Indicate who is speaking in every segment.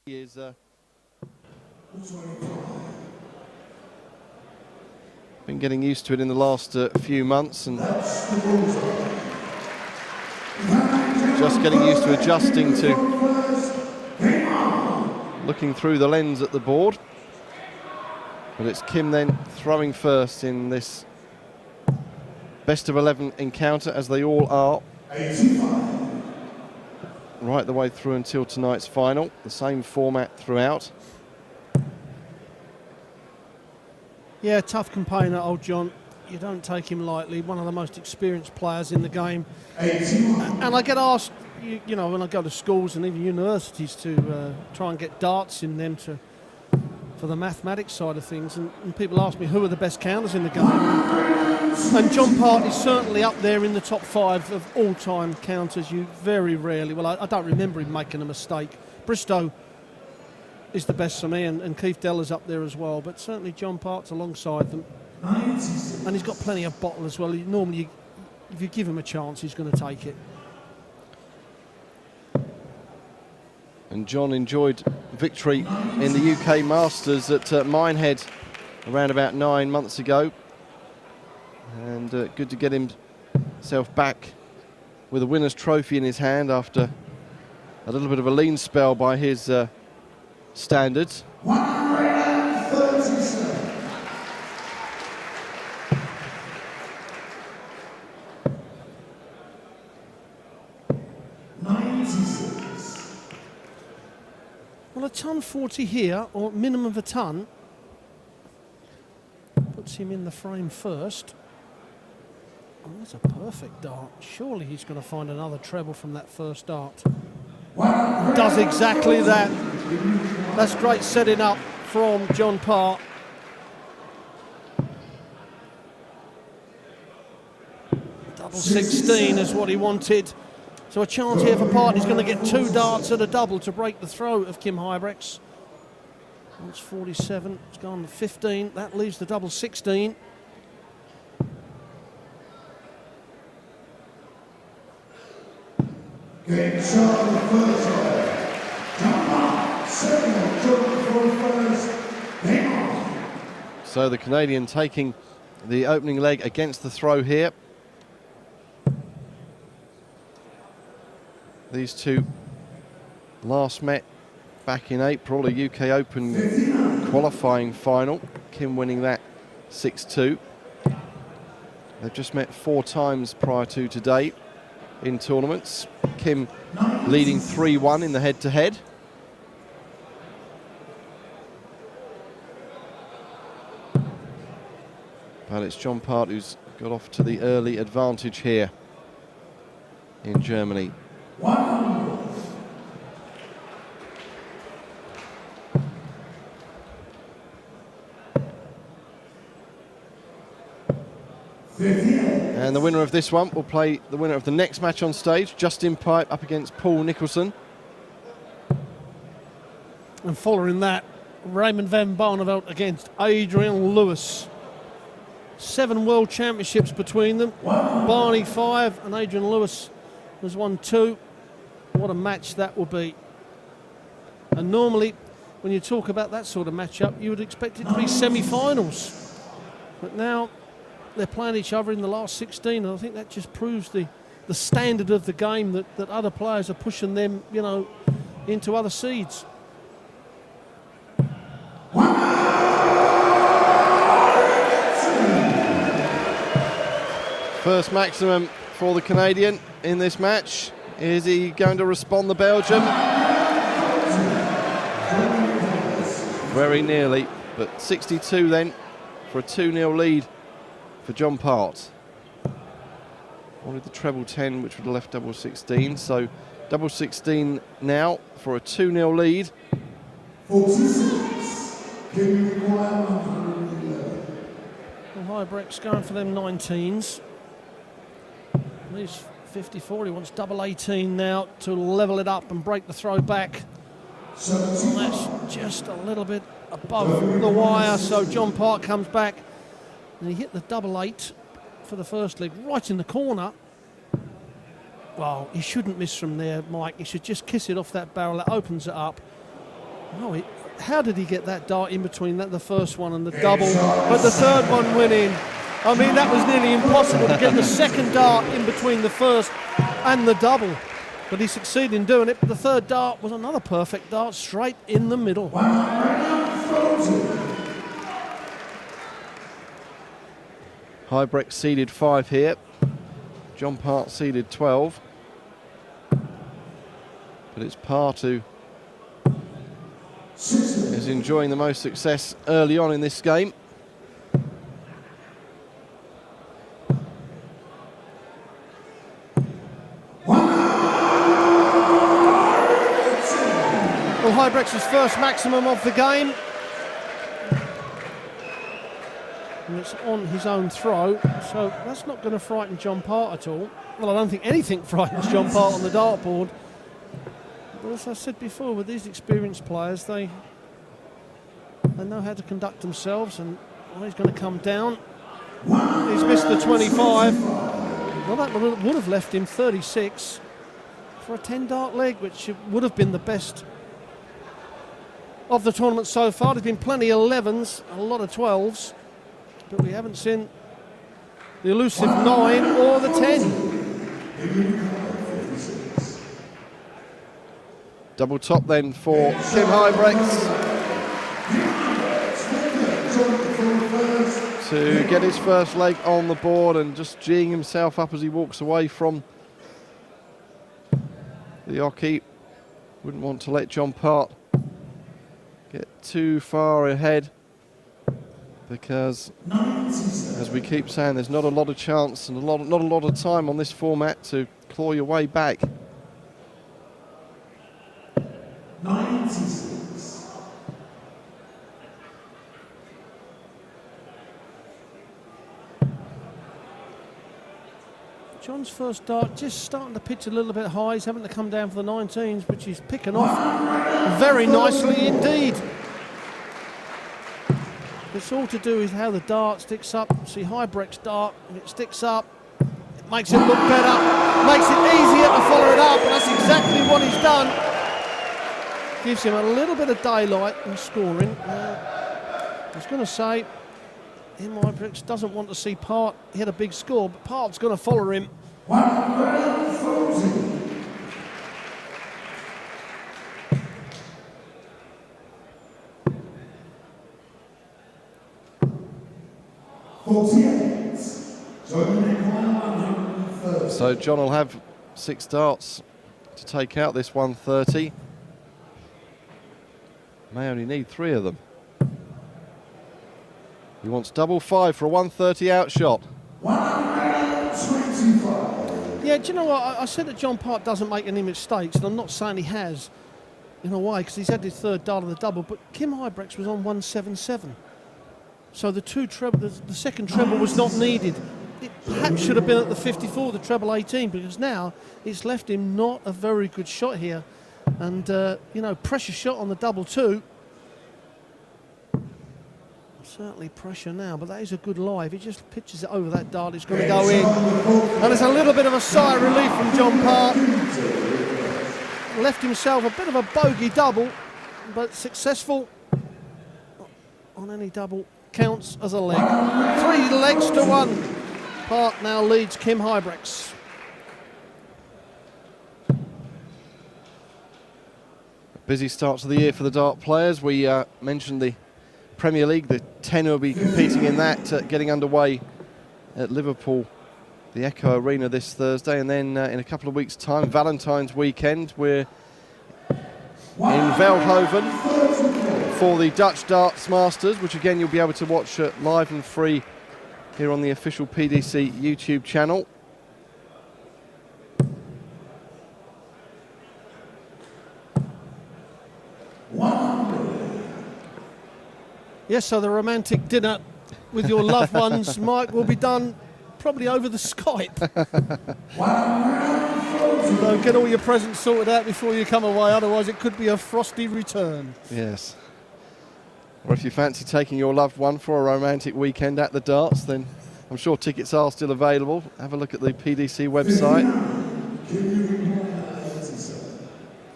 Speaker 1: He is been getting used to it in the last few months and just getting used to adjusting to looking through the lens at the board. But it's Kim then throwing first in this best of 11 encounter, as they all are, right the way through until tonight's final. The same format throughout.
Speaker 2: Yeah, tough campaigner, old John. You don't take him lightly. One of the most experienced players in the game. And I get asked, you know, when I go to schools and even universities to try and get darts in them for the mathematics side of things, and people ask me who are the best counters in the game. And John Part is certainly up there in the top 5 of all-time counters. You very rarely, well, I don't remember him making a mistake. Bristow is the best for me, and Keith Deller's up there as well, but certainly John Part's alongside them. And he's got plenty of bottle as well. Normally, if you give him a chance, he's going to take it.
Speaker 1: And John enjoyed victory in the UK Masters at Minehead around about 9 months ago. And good to get himself back with a winner's trophy in his hand after a little bit of a lean spell by his standards.
Speaker 3: 137.
Speaker 2: Well, a ton 40 here, or minimum of a ton, puts him in the frame first. Oh, that's a perfect dart. Surely he's going to find another treble from that first dart. Does exactly that. That's great setting up from John Part. Double 16 is what he wanted. So a chance here for Part. He's going to get 2 darts and a double to break the throw of Kim Huybrechts. That's 47. It's gone to 15. That leaves the double 16.
Speaker 3: Game shot the first one.
Speaker 1: So the Canadian taking the opening leg against the throw here. These two last met back in April, a UK Open qualifying final. Kim winning that 6-2. They've just met 4 times prior to today in tournaments. Kim leading 3-1 in the head-to-head. But it's John Part who's got off to the early advantage here in Germany. And the winner of this one will play the winner of the next match on stage, Justin Pipe up against Paul Nicholson.
Speaker 2: And following that, Raymond van Barneveld against Adrian Lewis. 7 World Championships between them. Barney 5 and Adrian Lewis has won 2. What a match that will be. And normally, when you talk about that sort of matchup, you would expect it to be semi-finals. But now they're playing each other in the last 16, and I think that just proves the standard of the game, that other players are pushing them, you know, into other seeds.
Speaker 1: First maximum for the Canadian in this match. Is he going to respond, the Belgian? Very nearly, but 62 then for a 2-0 lead for John Part. Wanted the treble 10, which would have left double 16. So double 16 now for a 2-0 lead.
Speaker 3: 46. Can you require 111?
Speaker 2: Well, Huybrechts going for them 19s. He's 54. He wants double 18 now to level it up and break the throw back. And that's just a little bit above the wire. So John Part comes back. And he hit the double 8 for the first leg, right in the corner. Well, he shouldn't miss from there, Mike. He should just kiss it off that barrel. That opens it up. Oh, how did he get that dart in between the first one and the double? But the third one went in. I mean, that was nearly impossible to get the second dart in between the first and the double. But he succeeded in doing it. But the third dart was another perfect dart straight in the middle.
Speaker 1: Huybrechts seeded 5 here. John Part seeded 12. But it's Parr who is enjoying the most success early on in this game.
Speaker 2: Well, Huybrechts' first maximum of the game. And it's on his own throw, so that's not going to frighten John Part at all. Well, I don't think anything frightens John Part on the dartboard. But as I said before, with these experienced players, they know how to conduct themselves, and he's going to come down. He's missed the 25. Well, that would have left him 36 for a 10-dart leg, which would have been the best of the tournament so far. There's been plenty of 11s, a lot of 12s. But we haven't seen the elusive 9 or the 10.
Speaker 1: Double top then for Kim Huybrechts to get his first leg on the board, and just geeing himself up as he walks away from the oche. Wouldn't want to let John Part get too far ahead, because, as we keep saying, there's not a lot of chance and not a lot of time on this format to claw your way back.
Speaker 3: 96.
Speaker 2: John's first dart just starting to pitch a little bit high. He's having to come down for the 19s, which he's picking off very nicely indeed. It's all to do with how the dart sticks up. See, Huybrechts' dart, if it sticks up, it makes it look better, makes it easier to follow it up, and that's exactly what he's done. Gives him a little bit of daylight in scoring. I was going to say, Huybrechts doesn't want to see Part hit a big score, but Part's going to follow him.
Speaker 3: 140. 48.
Speaker 1: So John will have 6 darts to take out this 130. May only need 3 of them. He wants double 5 for a 130 outshot.
Speaker 3: 125.
Speaker 2: Yeah, do you know what? I said that John Part doesn't make any mistakes, and I'm not saying he has, in a way, because he's had his third dart of the double, but Kim Huybrechts was on 177. So the second treble was not needed. It perhaps should have been at the 54, the treble 18, because now it's left him not a very good shot here. And, pressure shot on the double 2. Certainly pressure now, but that is a good lie. If he just pitches it over that dart, it's going to go in. And there's a little bit of a sigh of relief from John Part. Left himself a bit of a bogey double, but successful on any double counts as a leg. 3 legs to 1. Part now leads Kim Huybrechts.
Speaker 1: Busy start to the year for the dart players. We mentioned the Premier League, the 10 will be competing in that, getting underway at Liverpool, the Echo Arena this Thursday, and then in a couple of weeks' time, Valentine's weekend, we're in Veldhoven for the Dutch Darts Masters, which again you'll be able to watch live and free here on the official PDC YouTube channel.
Speaker 2: Yes, so the romantic dinner with your loved ones, Mike, will be done probably over the Skype. So get all your presents sorted out before you come away, otherwise it could be a frosty return.
Speaker 1: Yes. Or if you fancy taking your loved one for a romantic weekend at the darts, then I'm sure tickets are still available. Have a look at the PDC website.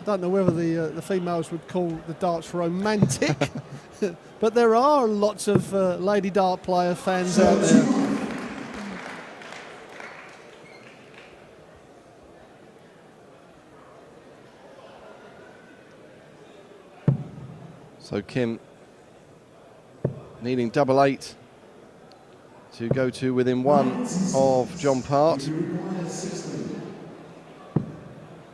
Speaker 2: don't know whether the females would call the darts romantic, but there are lots of lady dart player fans out there.
Speaker 1: So Kim needing double 8 to go to within 1 of John Part.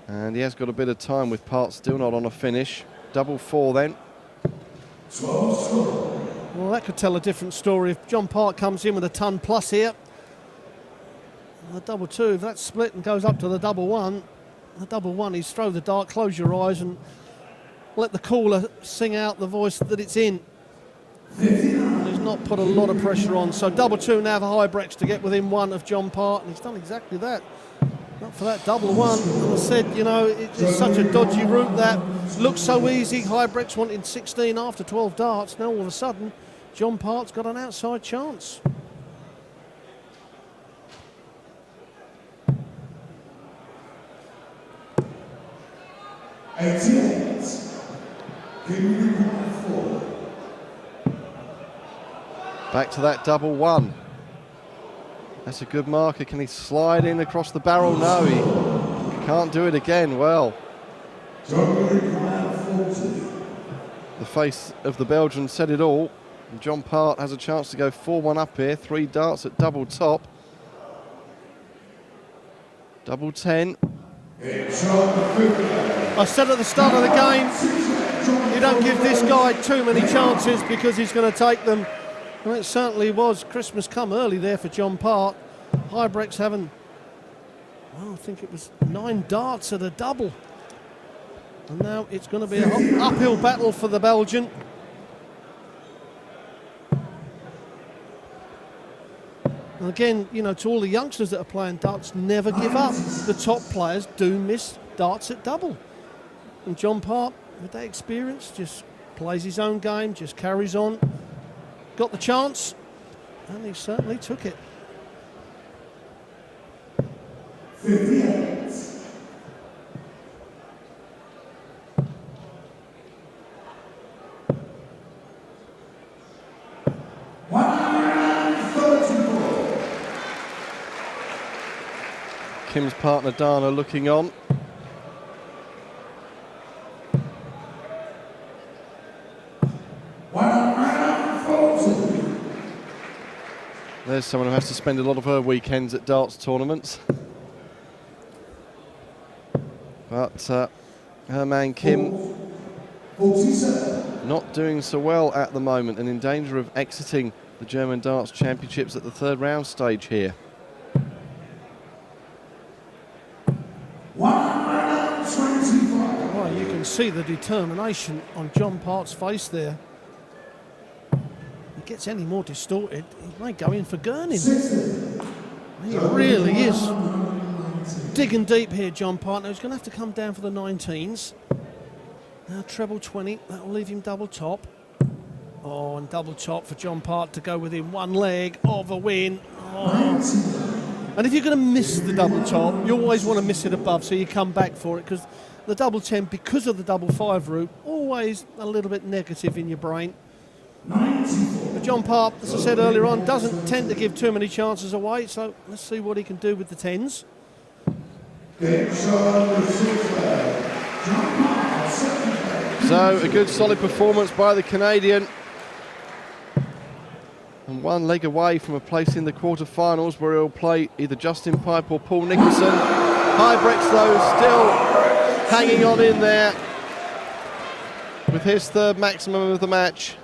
Speaker 1: And he has got a bit of time with Part still not on a finish. Double 4 then.
Speaker 2: Well, that could tell a different story if John Part comes in with a ton plus here. The double 2, if that's split and goes up to the double 1, the double 1 is throw the dart, close your eyes and let the caller sing out the voice that it's in. And he's not put a lot of pressure on. So double 2 now for Huybrechts to get within 1 of John Part, and he's done exactly that. Not for that double 1. As I said, you know, it's such a dodgy route that looks so easy. Huybrechts wanted 16 after 12 darts. Now all of a sudden, John Part's got an outside chance.
Speaker 1: Back to that double 1. That's a good marker. Can he slide in across the barrel? No, he can't do it again. Well, the face of the Belgian said it all. And John Part has a chance to go 4-1 up here. 3 darts at double top. Double 10.
Speaker 2: I said at the start of the game, you don't give this guy too many chances because he's going to take them. Well, it certainly was Christmas come early there for John Part. Huybrechts having, well, I think it was 9 darts at a double. And now it's going to be an uphill battle for the Belgian. And again, you know, to all the youngsters that are playing darts, never give up. The top players do miss darts at double. And John Part, with that experience, just plays his own game, just carries on. Got the chance, and he certainly took it.
Speaker 3: 58.
Speaker 1: Kim's partner Dana looking on. There's someone who has to spend a lot of her weekends at darts tournaments. But her man Kim not doing so well at the moment and in danger of exiting the German Darts Championships at the 3rd round stage here.
Speaker 3: 125.
Speaker 2: Well, you can see the determination on John Part's face there. If it gets any more distorted, he may go in for gurning. He really is digging deep here, John Part. Now he's going to have to come down for the 19s. Now treble 20, that'll leave him double top. Oh, and double top for John Part to go within 1 leg of a win. Oh. And if you're going to miss the double top, you always want to miss it above, so you come back for it, because the double 10, because of the double 5 route, always a little bit negative in your brain. But John Part, as I said earlier on, doesn't tend to give too many chances away, so let's see what he can do with the 10s.
Speaker 1: So a good solid performance by the Canadian. And 1 leg away from a place in the quarterfinals where he'll play either Justin Pipe or Paul Nicholson. Huybrechts, though, still hanging on in there with his 3rd maximum of the match.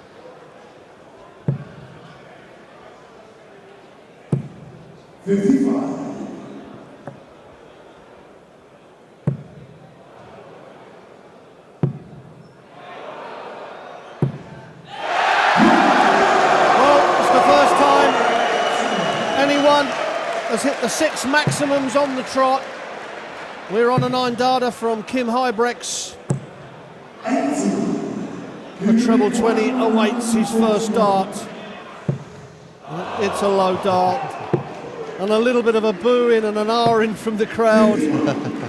Speaker 2: Has hit the 6 maximums on the trot. We're on a 9-darter from Kim Huybrechts. The treble 20 awaits his first dart. It's a low dart. And a little bit of a boo-in and an ah-in from the crowd.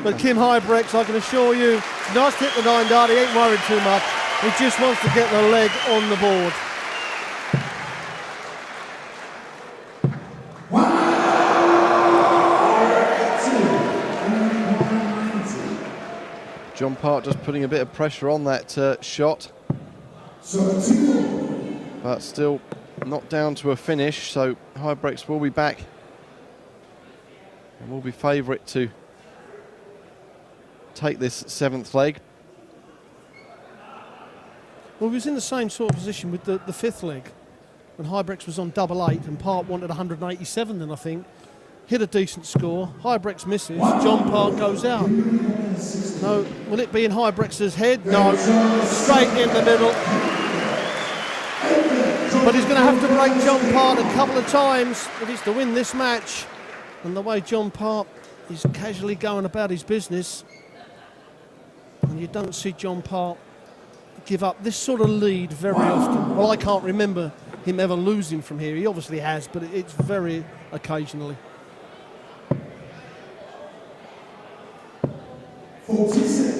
Speaker 2: But Kim Huybrechts, I can assure you, nice to hit the 9 dart. He ain't worried too much. He just wants to get the leg on the board.
Speaker 1: John Park just putting a bit of pressure on that shot, but still not down to a finish, so Huybrechts will be back and will be favourite to take this 7th leg.
Speaker 2: Well, he was in the same sort of position with the 5th leg when Huybrechts was on double 8 and Park wanted 187 then, I think. Hit a decent score. Huybrechts misses. John Park goes out. No, will it be in Huybrechts' head? No. Straight in the middle. But he's going to have to break John Park a couple of times if he's to win this match. And the way John Park is casually going about his business, and you don't see John Park give up this sort of lead very often. Well, I can't remember him ever losing from here. He obviously has, but it's very occasionally.
Speaker 3: 46.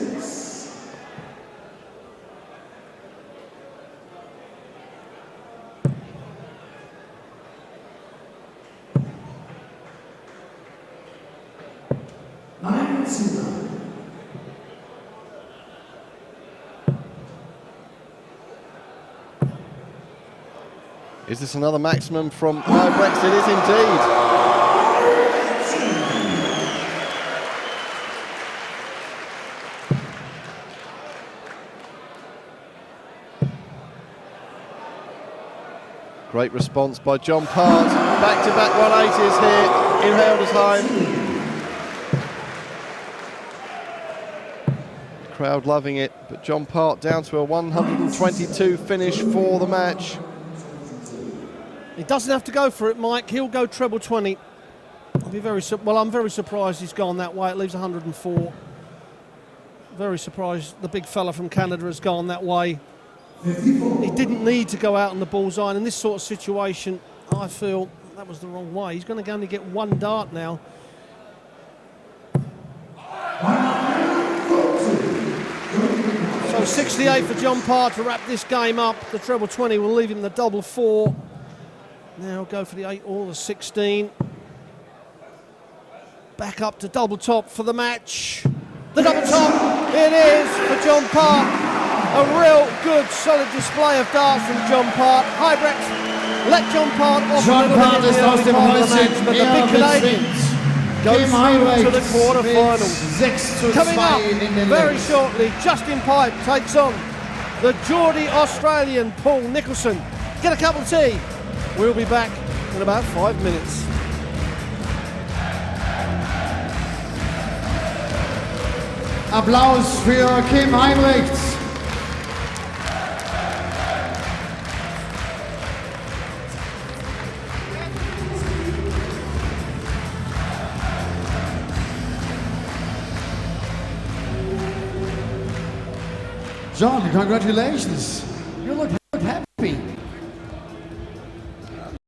Speaker 1: Is this another maximum from Huybrechts? It is indeed. Great response by John Part. Back-to-back 180s here in Hildesheim. Crowd loving it, but John Part down to a 122 finish for the match.
Speaker 2: He doesn't have to go for it, Mike. He'll go treble 20. I'm very surprised he's gone that way. It leaves 104. Very surprised the big fella from Canada has gone that way. He didn't need to go out on the bullseye, and in this sort of situation, I feel that was the wrong way. He's going to only get 1 dart now. So 68 for John Parr to wrap this game up. The treble 20 will leave him the double 4. Now go for the 8 or the 16. Back up to double top for the match. The double top, it is for John Parr. A real good, solid display of darts from John Parr. Huybrechts let John Parr off a little bit in the early part of the match, but the big Canadian goes through to the quarter-finals. Coming up very shortly, Justin Pipe takes on the Geordie Australian Paul Nicholson. Get a cup of tea. We'll be back in about 5 minutes.
Speaker 4: Applaus für Kim Huybrechts. John, congratulations.